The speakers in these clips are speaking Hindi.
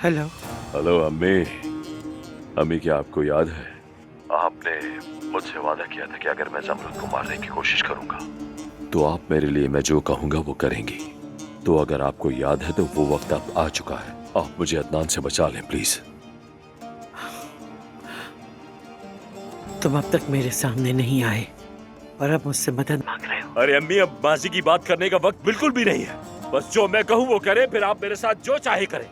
हेलो। हेलो अम्मी। अम्मी, क्या आपको याद है आपने मुझसे वादा किया था कि अगर मैं जमरूद को मारने की कोशिश करूंगा तो आप मेरे लिए मैं जो कहूंगा वो करेंगी। तो अगर आपको याद है तो वो वक्त अब आ चुका है। आप मुझे अदनान से बचा लें प्लीज। तुम अब तक मेरे सामने नहीं आए और अब मुझसे मदद मांग रहे हो। अरे अम्मी, अब माजी की बात करने का वक्त बिल्कुल भी नहीं है। बस जो मैं कहूँ वो करें, फिर आप मेरे साथ जो चाहे करें।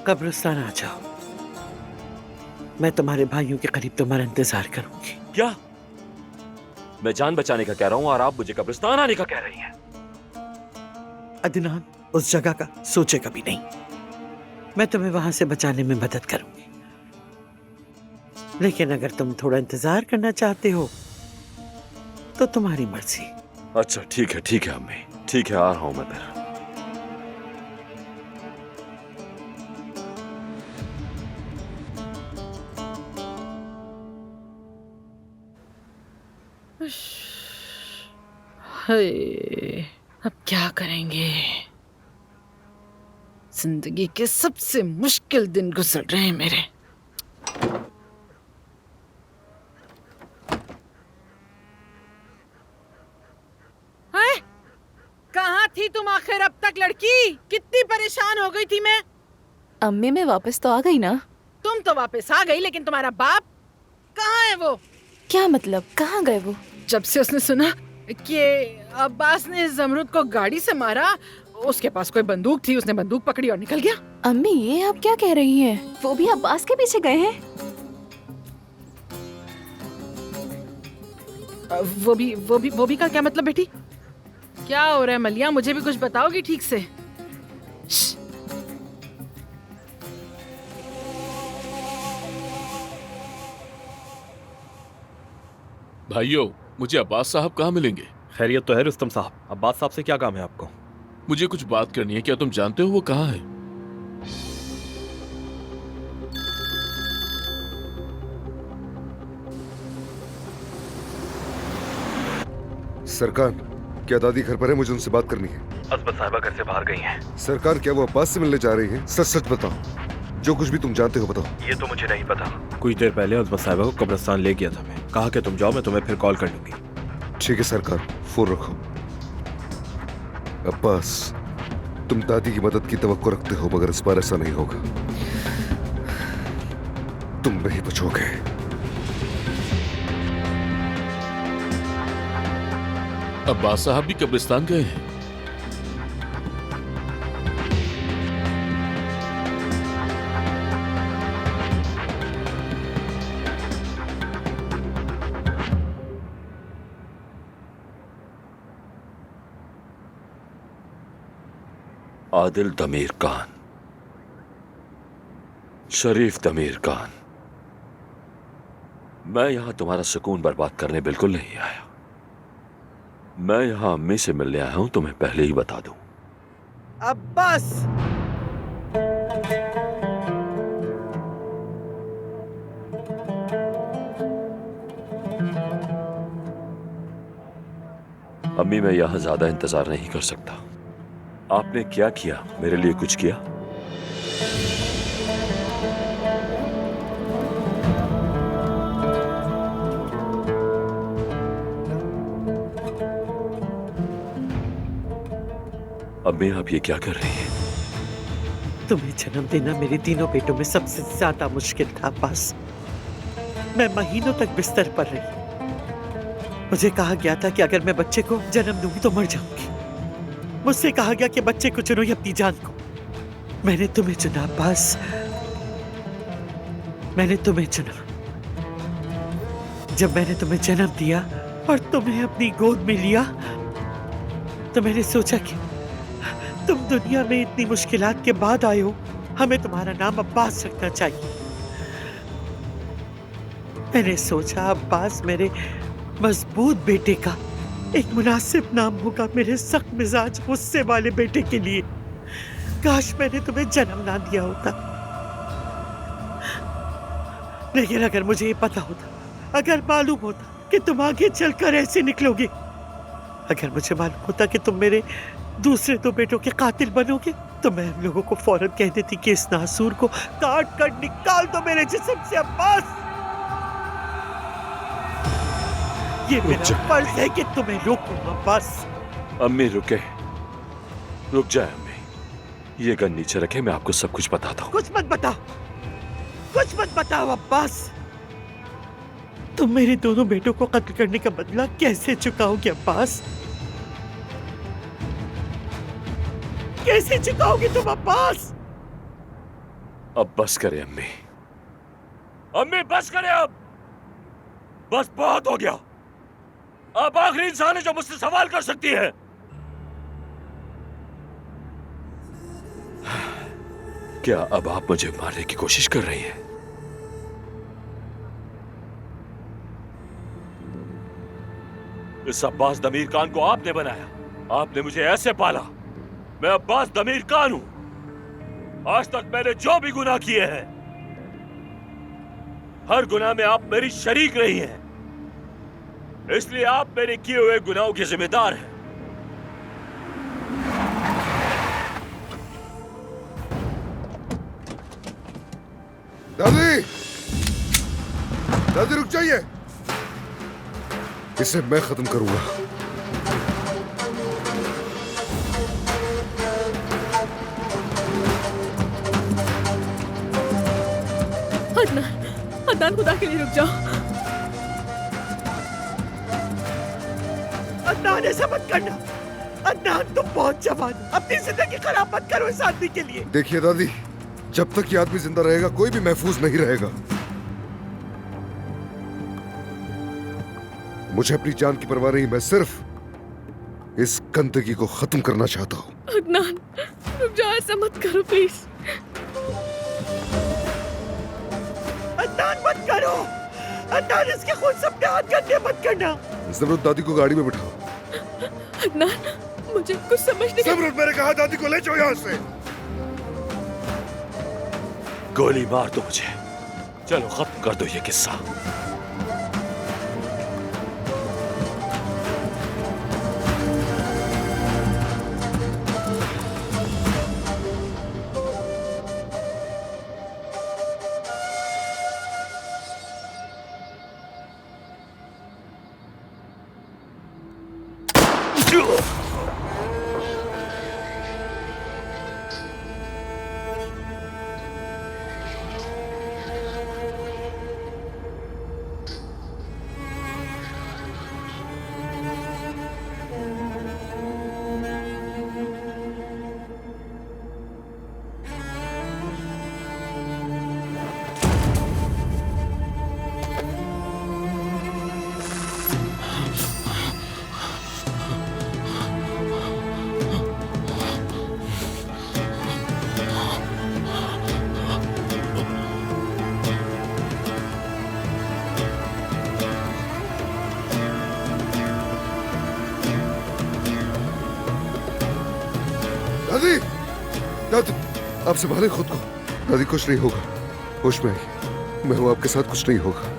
कब्रिस्तान आ जाओ, मैं तुम्हारे भाइयों के करीब तुम्हारा इंतजार करूंगी। क्या? मैं जान बचाने का कह रहा हूँ और आप मुझे कब्रिस्तान आने का कह रही हैं। अदनान उस जगह का सोचे कभी नहीं। मैं तुम्हें वहां से बचाने में मदद करूंगी, लेकिन अगर तुम थोड़ा इंतजार करना चाहते हो तो तुम्हारी मर्जी। अच्छा ठीक है अम्मी, ठीक है, आ रहा हूँ मैं फिर। हाय, अब क्या करेंगे? जिंदगी के सबसे मुश्किल दिन गुजर रहे हैं मेरे। हाय, कहाँ थी तुम आखिर अब तक लड़की? कितनी परेशान हो गई थी मैं। अम्मी मैं वापस तो आ गई ना। तुम तो वापस आ गई, लेकिन तुम्हारा बाप कहाँ है? वो क्या मतलब, कहाँ गए वो? जब से उसने सुना कि अब्बास ने जमरूद को गाड़ी से मारा, उसके पास कोई बंदूक थी, उसने बंदूक पकड़ी और निकल गया। अम्मी ये आप क्या कह रही हैं? वो भी अब्बास के पीछे गए हैं? वो भी का क्या मतलब बेटी? क्या हो रहा है मलिया? मुझे भी कुछ बताओगी ठीक से? श्श। भाइयों, मुझे अब्बास साहब कहाँ मिलेंगे? खैरियत तो है रुस्तम साहब। अब्बास साहब से क्या काम है आपको? मुझे कुछ बात करनी है। क्या तुम जानते हो वो कहाँ है? सरकार, क्या दादी घर पर है? मुझे उनसे बात करनी है। अजमत साहिबा घर से बाहर गई हैं। सरकार, क्या वो अब्बास से मिलने जा रही हैं? सच सच बताओ, जो कुछ भी तुम जानते हो बताओ। ये तो मुझे नहीं पता। कुछ देर पहले अजमत साहिबा को कब्रिस्तान ले गया था मैं। कहा कि तुम जाओ, मैं तुम्हें फिर कॉल कर लूंगी। ठीक है सरकार, फोन रखो। अब्बास, तुम दादी की मदद की तवक्को रखते हो, मगर इस बार ऐसा नहीं होगा। तुम नहीं बचोगे। अब्बास साहब भी कब्रिस्तान गए हैं? आदिल दमीर खान, शरीफ दमीर खान, मैं यहां तुम्हारा सुकून बर्बाद करने बिल्कुल नहीं आया। मैं यहां अम्मी से मिलने आया हूं, तुम्हें पहले ही बता दूं। अब्बास, अम्मी, मैं यहां ज्यादा इंतजार नहीं कर सकता। आपने क्या किया? मेरे लिए कुछ किया? अम्मी, आप ये क्या कर रही हैं? तुम्हें जन्म देना मेरे तीनों बेटों में सबसे ज्यादा मुश्किल था अब्बास। मैं महीनों तक बिस्तर पर रही। मुझे कहा गया था कि अगर मैं बच्चे को जन्म दूंगी तो मर जाऊंगी। मुझसे कहा गया कि बच्चे को चुनो या अपनी जान को। मैंने तुम्हें चुना अब्बास, मैंने तुम्हें चुना। जब मैंने तुम्हें जन्म दिया और तुम्हें अपनी गोद में लिया तो मैंने सोचा कि तुम दुनिया में इतनी मुश्किलात के बाद आए हो, हमें तुम्हारा नाम अब्बास रखना चाहिए। मैंने सोचा अब्बास मेरे मजबूत बेटे का एक मुनासिब नाम होगा, मेरे सख्त मिजाज गुस्से वाले बेटे के लिए। काश मैंने तुम्हें जन्म ना दिया होता। लेकिन अगर मुझे ये पता होता, अगर मालूम होता कि तुम आगे चलकर ऐसे निकलोगे, अगर मुझे मालूम होता कि तुम मेरे दूसरे दो बेटों के कातिल बनोगे, तो मैं हम लोगों को फौरन कह देती कि इस नासूर को काट कर निकाल दो मेरे जिस्म से अब्बास। ये मेरा फर्ज है कि तुम्हें रोकूं अब्बास। अम्मी रुके, रुक जाए अम्मी। ये गन नीचे रखे, मैं आपको सब कुछ बताता हूँ। कुछ मत बताओ, कुछ मत बताओ अब्बास। तुम मेरे दोनों बेटों को कत्ल करने का बदला कैसे चुकाओगे अब्बास? कैसे चुकाओगे तुम अब्बास? अब बस करें अम्मी, अम्मी बस करें अब। बस बहुत हो गया। आप आखिरी इंसान है जो मुझसे सवाल कर सकती है। क्या अब आप मुझे मारने की कोशिश कर रही हैं? इस अब्बास दमीर खान को आपने बनाया, आपने मुझे ऐसे पाला। मैं अब्बास दमीर खान हूं। आज तक मैंने जो भी गुनाह किए हैं, हर गुनाह में आप मेरी शरीक रही हैं। इसलिए आप मेरे किए हुए गुनाहों के जिम्मेदार हैं। दादी, दादी रुक जाइए, इसे मैं खत्म करूंगा। अदनान, अदनान खुदा के लिए रुक जाओ। अदनान ऐसा मत करना। अदनान तुम बहुत जवान हो, अपनी जिंदगी खराब मत करो इस आदमी के लिए। देखिए दादी, जब तक ये आदमी जिंदा रहेगा कोई भी महफूज नहीं रहेगा। मुझे अपनी जान की परवाह नहीं, मैं सिर्फ इस गंदगी को खत्म करना चाहता हूँ। अदनान रुक जाओ, ऐसा मत करो प्लीज। अदनान मत करो। अदनान इसके खून से अपने हाथ गंदे मत करना। जमरुद, दादी को गाड़ी में बिठाओ। अदनान मुझे कुछ समझ नहीं। जमरुद, मैंने कहा दादी को ले जाओ यहाँ से। गोली मार दो मुझे, चलो खत्म कर दो ये किस्सा। दादी, दादी, आप संभालें खुद को। दादी कुछ नहीं होगा, होश में आइए। मैं हूं आपके साथ, कुछ नहीं होगा।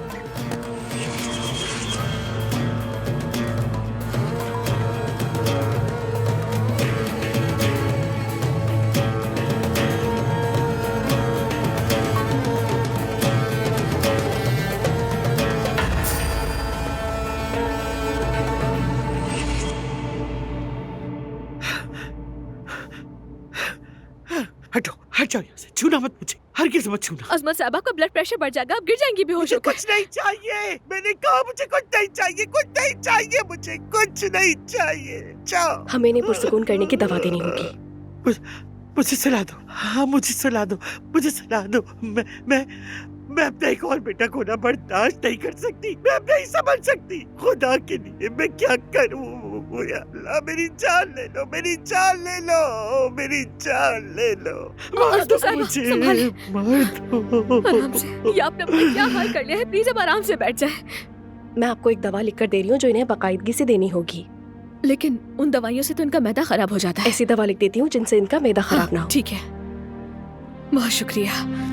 हटो, हट जाओ यहाँ से। छूना मत मुझे, हरगिज़ मत छूना। अजमत साहबा का ब्लड प्रेशर बढ़ जाएगा, आप गिर जाएंगी बेहोश मुझे होकर। कुछ नहीं चाहिए। मैंने कहा मुझे कुछ नहीं चाहिए, कुछ नहीं चाहिए, मुझे कुछ नहीं चाहिए। जाओ। हमें इन्हें पुरसकून करने की दवा देनी होगी। मुझे सुला दो। हाँ मुझे सुला दो, मुझे सुला दो। मैं अपना एक और बेटा खोना बर्दाश्त नहीं कर सकती। मैं अब नहीं समझ सकती। खुदा के लिए मैं क्या करूं? या अल्लाह, मेरी जान ले लो, मेरी जान ले लो, मेरी जान ले लो। मार दो मुझे, मार दो। आराम से, ये आपने अपना क्या हाल कर लिया है, प्लीज अब आराम से बैठ जाए। मैं आपको एक दवा लिख कर दे रही हूँ जो इन्हें बाकायदगी से देनी होगी। लेकिन उन दवाइयों से तो इनका मैदा खराब हो जाता है। ऐसी दवा लिख देती हूँ जिनसे इनका मैदा खराब ना हो। ठीक है, बहुत शुक्रिया।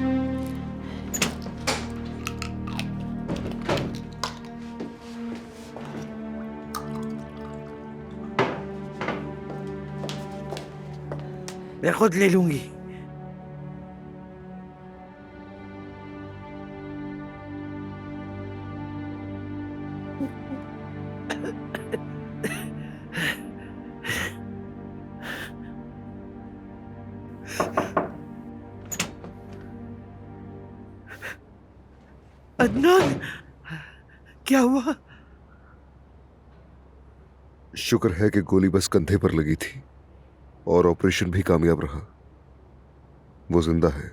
मैं खुद ले लूंगी। अदनान, क्या हुआ? शुक्र है कि गोली बस कंधे पर लगी थी और ऑपरेशन भी कामयाब रहा। वो जिंदा है।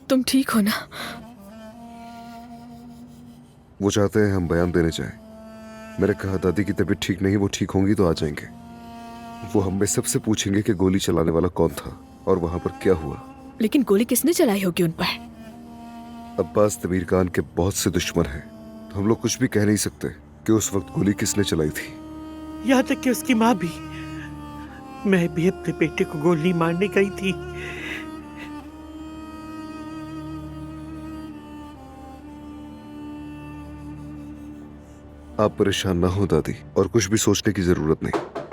तुम ठीक हो ना? वो चाहते हैं हम बयान देने जाएं। मैंने कहा दादी की तबीयत ठीक नहीं, वो ठीक होंगी तो आ जाएंगे। वो हम में सबसे पूछेंगे कि गोली चलाने वाला कौन था और वहां पर क्या हुआ। लेकिन गोली किसने चलाई होगी उन पर? अब्बास तमीर खान के बहुत से दुश्मन हैं, तो हम लोग कुछ भी कह नहीं सकते कि उस वक्त गोली किसने चलाई थी। यहाँ तक कि उसकी माँ भी। मैं भी अपने बेटे को गोली मारने गई थी। आप परेशान ना हो दादी, और कुछ भी सोचने की जरूरत नहीं।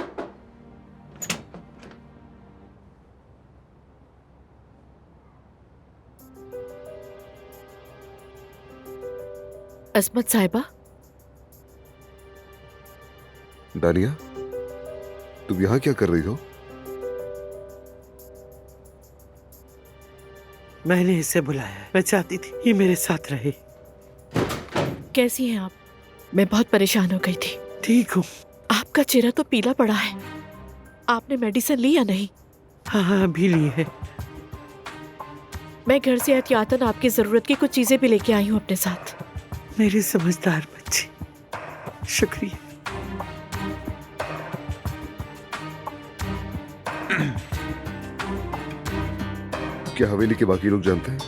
अस्मत साहिबा, दानिया, तुम यहाँ क्या कर रही हो? मैंने इसे बुलाया। मैं चाहती थी ये मेरे साथ रहे। कैसी हैं आप? मैं बहुत परेशान हो गई थी। ठीक हूँ। आपका चेहरा तो पीला पड़ा है। आपने मेडिसिन ली या नहीं? हाँ, अभी ली है। मैं घर से एहतियातन आपकी जरूरत की कुछ चीजें भी लेके आई हूँ अपने साथ। मेरी समझदार बच्ची, शुक्रिया। क्या हवेली के बाकी लोग जानते हैं?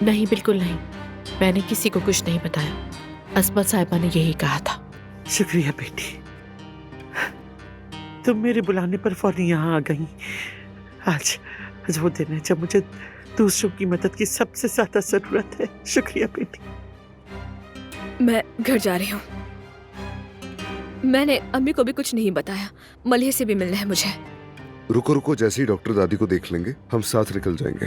नहीं, बिल्कुल नहीं। मैंने किसी को कुछ नहीं बताया। अस्मत साहिबा ने यही कहा था। शुक्रिया बेटी, तुम मेरे बुलाने पर फौरन यहाँ आ गई। आज वो दिन है जब मुझे दूसरों की मदद की सबसे ज्यादा जरूरत है। शुक्रिया बेटी। मैं घर जा रही हूँ। मैंने अम्मी को भी कुछ नहीं बताया। मलिह से भी मिलना है मुझे। रुको रुको, जैसे ही डॉक्टर दादी को देख लेंगे हम साथ निकल जाएंगे।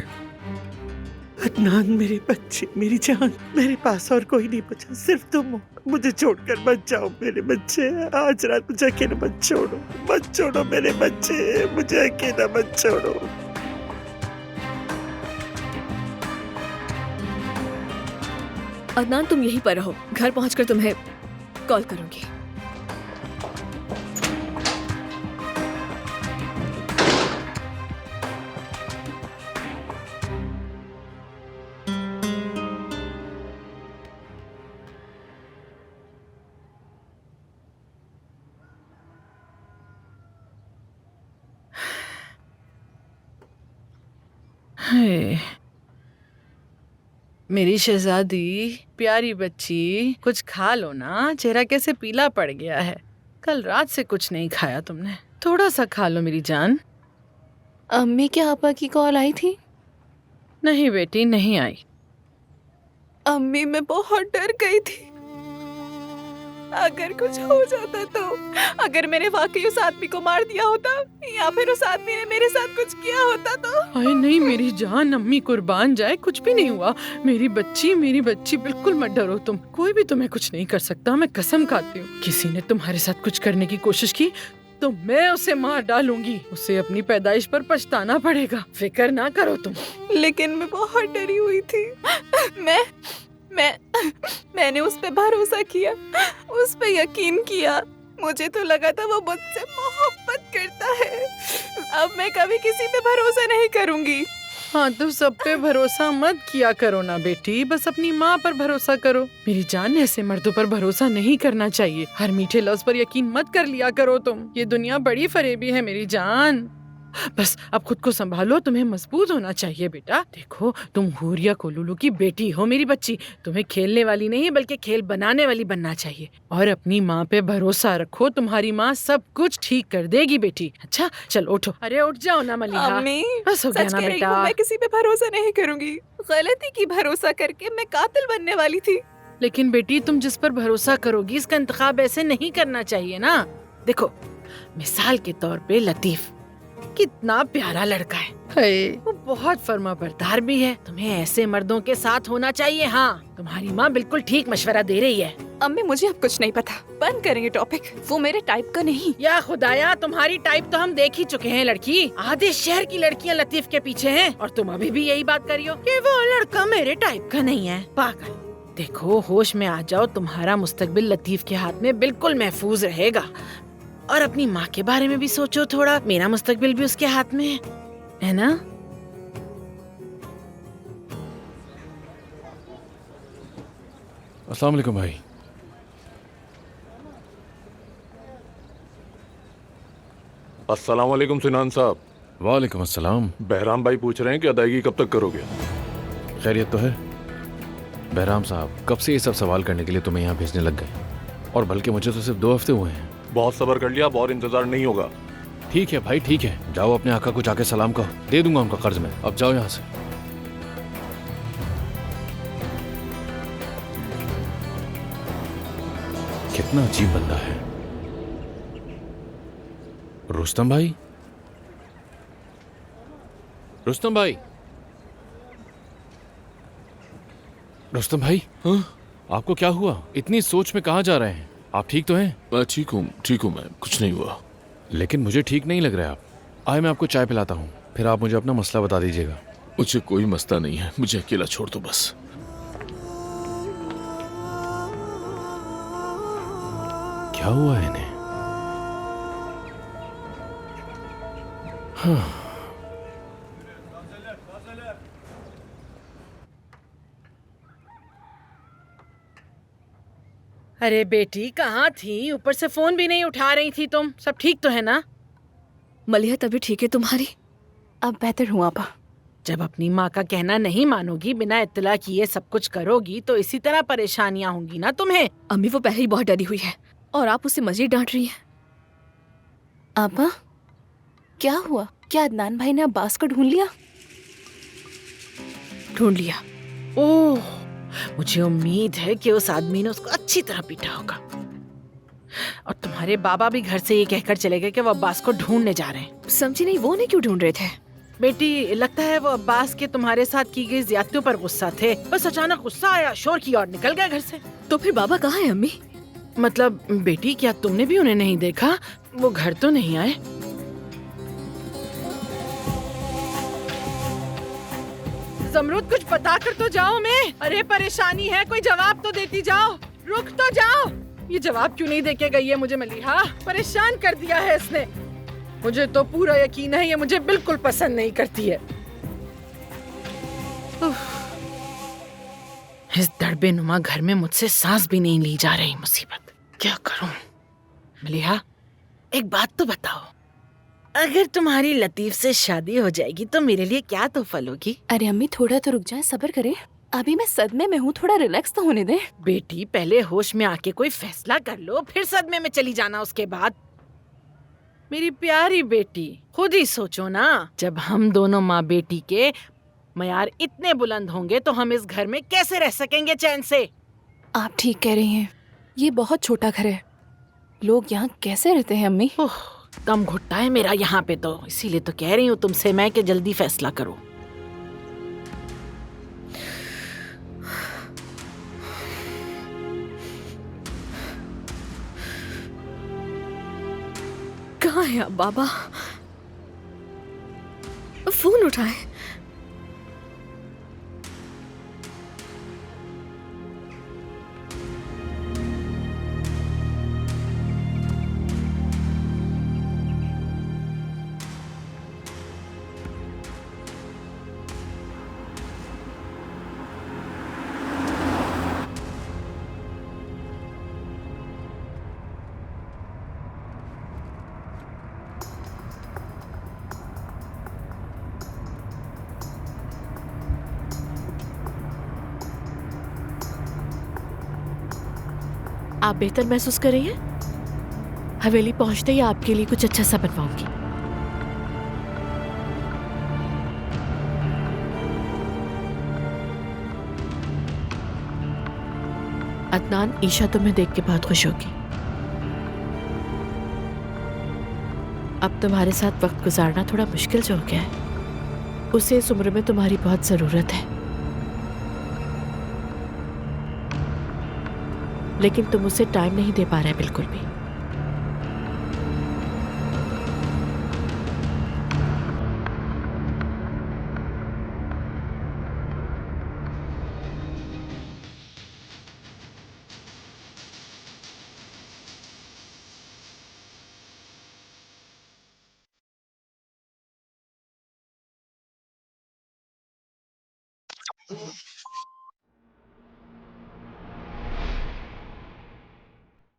अदनान, मेरे बच्चे, मेरी जान, मेरे पास और कोई नहीं बचा, सिर्फ तुम हो। मुझे छोड़कर मत जाओ मेरे बच्चे। आज रात मुझे अकेला मत छोड़ो, मत छोड़ो मेरे बच्चे, मुझे अकेला मत छोड़ो। अदनान, तुम यहीं पर रहो। घर पहुंचकर तुम्हें कॉल करूंगी। हाय, मेरी शहजादी, प्यारी बच्ची, कुछ खा लो ना। चेहरा कैसे पीला पड़ गया है। कल रात से कुछ नहीं खाया तुमने। थोड़ा सा खा लो मेरी जान। अम्मी, क्या आपा की कॉल आई थी? नहीं बेटी, नहीं आई। अम्मी, मैं बहुत डर गई थी। अगर कुछ हो जाता तो, अगर मैंने वाकई उस आदमी को मार दिया होता या फिर उस आदमी ने मेरे साथ कुछ किया होता तो। हाय नहीं मेरी जान, अम्मी कुर्बान जाए, कुछ भी नहीं हुआ। मेरी बच्ची, बिल्कुल मत डरो तुम। कोई भी तुम्हें कुछ नहीं कर सकता, मैं कसम खाती हूँ। किसी ने तुम्हारे साथ कुछ करने की कोशिश की तो मैं उसे मार डालूंगी। उसे अपनी पैदाइश पर पछताना पड़ेगा। फिक्र ना करो तुम। लेकिन मैं बहुत डरी हुई थी। मैंने उस पे भरोसा किया, उस पे यकीन किया। मुझे तो लगा था वो मुझसे मोहब्बत करता है। अब मैं कभी किसी पे भरोसा नहीं करूंगी। हाँ, तो सब पे भरोसा मत किया करो ना बेटी, बस अपनी माँ पर भरोसा करो। मेरी जान, ऐसे मर्दों पर भरोसा नहीं करना चाहिए। हर मीठे लफ्ज पर यकीन मत कर लिया करो तुम। ये दुनिया बड़ी फरेबी है मेरी जान। बस अब खुद को संभालो, तुम्हें मजबूत होना चाहिए बेटा। देखो, तुम हुरिया कोलुलू की बेटी हो मेरी बच्ची। तुम्हें खेलने वाली नहीं बल्कि खेल बनाने वाली बनना चाहिए। और अपनी माँ पे भरोसा रखो, तुम्हारी माँ सब कुछ ठीक कर देगी बेटी। अच्छा चलो उठो। अरे उठ जाओ ना मलिहा। अम्मी, बस हो गया सच ना कह रही बेटा। हूँ, मैं किसी पे भरोसा नहीं करूंगी। गलती की भरोसा करके मैं कातिल बनने वाली थी। लेकिन बेटी तुम जिस पर भरोसा करोगी इसका इंतखाब ऐसे नहीं करना चाहिए ना। देखो मिसाल के तौर पे लतीफ कितना प्यारा लड़का है, वो बहुत फर्माबरदार भी है। तुम्हें ऐसे मर्दों के साथ होना चाहिए। हाँ, तुम्हारी माँ बिल्कुल ठीक मशवरा दे रही है। अम्मी मुझे अब कुछ नहीं पता, बंद करेंगे टॉपिक, वो मेरे टाइप का नहीं। या खुदाया, तुम्हारी टाइप तो हम देख ही चुके हैं लड़की। आधे शहर की लड़कियां लतीफ के पीछे हैं और तुम अभी भी यही बात कर रही हो कि वो लड़का मेरे टाइप का नहीं है। पागल। देखो होश में आ जाओ, तुम्हारा मुस्तकबिल लतीफ के हाथ में बिल्कुल महफूज रहेगा। और अपनी माँ के बारे में भी सोचो थोड़ा, मेरा मुस्तकबिल भी उसके हाथ में है ना। अस्सलाम वालेकुम भाई। अस्सलाम वालेकुम सिनान साहब। वालेकुम अस्सलाम। बहराम भाई पूछ रहे हैं कि अदायगी कब तक करोगे? खैरियत तो है? बहराम साहब कब से ये सब सवाल करने के लिए तुम्हें यहाँ भेजने लग गए, और बल्कि मुझे तो सिर्फ 2 हफ्ते हुए हैं। बहुत सब्र कर लिया, अब और इंतजार नहीं होगा। ठीक है भाई ठीक है, जाओ अपने आका को जाके सलाम कहो, दे दूंगा उनका कर्ज में। अब जाओ यहाँ से। कितना अजीब बंदा है रुस्तम भाई। रुस्तम भाई, रुस्तम भाई। हाँ? आपको क्या हुआ? इतनी सोच में कहाँ जा रहे हैं? आप ठीक तो हैं? मैं ठीक हूँ मैं, कुछ नहीं हुआ। लेकिन मुझे ठीक नहीं लग रहा है आप। आए मैं आपको चाय पिलाता हूँ, फिर आप मुझे अपना मसला बता दीजिएगा। मुझे कोई मसला नहीं है, मुझे अकेला छोड़ दो बस। क्या हुआ है इन्हें? हाँ। अरे बेटी कहाँ थी? ऊपर से फोन भी नहीं उठा रही थी तुम। सब ठीक तो है ना? मलिया तभी ठीक है तुम्हारी? अब बेहतर हुआ आपा। जब अपनी माँ का कहना नहीं मानोगी, बिना इत्तला किए सब कुछ करोगी, तो इसी तरह परेशानियाँ होंगी ना तुम्हें। अम्मी वो पहले ही बहुत डरी हुई है और आप उसे मजीद डांट रही हैं। आपा क्या हुआ? क्या अदनान भाई ने अब्बास को ढूंढ लिया? ढूंढ लिया? ओह, मुझे उम्मीद है कि उस आदमी ने उसको अच्छी तरह पीटा होगा। और तुम्हारे बाबा भी घर से ये कहकर चले गए कि वो अब्बास को ढूंढने जा रहे हैं। समझी नहीं, वो नहीं क्यों ढूंढ रहे थे? बेटी लगता है वो अब्बास के तुम्हारे साथ की गई ज्यादतियों पर गुस्सा थे। बस अचानक गुस्सा आया, शोर किया और निकल गए घर से। तो फिर बाबा कहाँ है अम्मी? मतलब बेटी क्या तुमने भी उन्हें नहीं देखा? वो घर तो नहीं आए? जमरूद कुछ बता कर तो जाओ। मैं अरे परेशानी है, कोई जवाब तो देती जाओ। रुक तो जाओ। ये जवाब क्यों नहीं देके गई है मुझे मलिहा? परेशान कर दिया है इसने। मुझे तो पूरा यकीन है ये मुझे बिल्कुल पसंद नहीं करती है। इस दड़बे नुमा घर में मुझसे सांस भी नहीं ली जा रही। मुसीबत, क्या करूं? मलिहा एक बात तो बताओ, अगर तुम्हारी लतीफ से शादी हो जाएगी तो मेरे लिए क्या तोहफा लोगी? अरे अम्मी थोड़ा तो रुक जाए, सब्र करें। अभी मैं सदमे में हूँ, थोड़ा रिलैक्स तो होने दे। बेटी पहले होश में आके कोई फैसला कर लो, फिर सदमे में चली जाना उसके बाद। मेरी प्यारी बेटी खुद ही सोचो ना, जब हम दोनों माँ बेटी के मयार इतने बुलंद होंगे तो हम इस घर में कैसे रह सकेंगे चैन से? आप ठीक कह रही हैं, ये बहुत छोटा घर है, लोग यहाँ कैसे रहते हैं अम्मी? दम घुटता है मेरा यहाँ पे तो, इसीलिए तो कह रही हूँ तुमसे मैं कि जल्दी फैसला करो। कहाँ है आप बाबा? फोन उठाए। आप बेहतर महसूस कर रही हैं? हवेली पहुंचते ही आपके लिए कुछ अच्छा सा बनवाऊंगी। अदनान, ईशा तुम्हें देख के बहुत खुश होगी। अब तुम्हारे साथ वक्त गुजारना थोड़ा मुश्किल जो हो गया है। उसे इस उम्र में तुम्हारी बहुत जरूरत है, लेकिन तुम उसे टाइम नहीं दे पा रहे बिल्कुल भी।